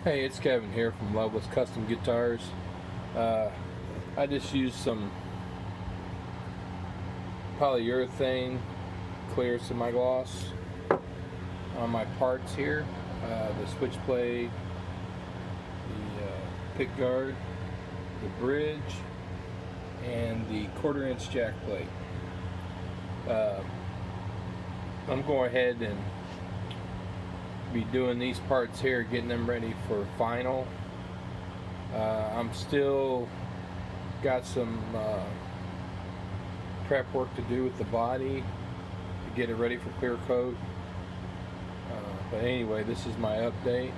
Hey, it's Kevin here from Loveless Custom Guitars. I just used some polyurethane clear semi-gloss on my parts here. The switchblade, the pickguard, the bridge, and the 1/4-inch jack plate. I'm going ahead and be doing these parts here, getting them ready for final. I'm still got some prep work to do with the body to get it ready for clear coat. But anyway, this is my update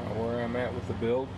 on where I'm at with the build.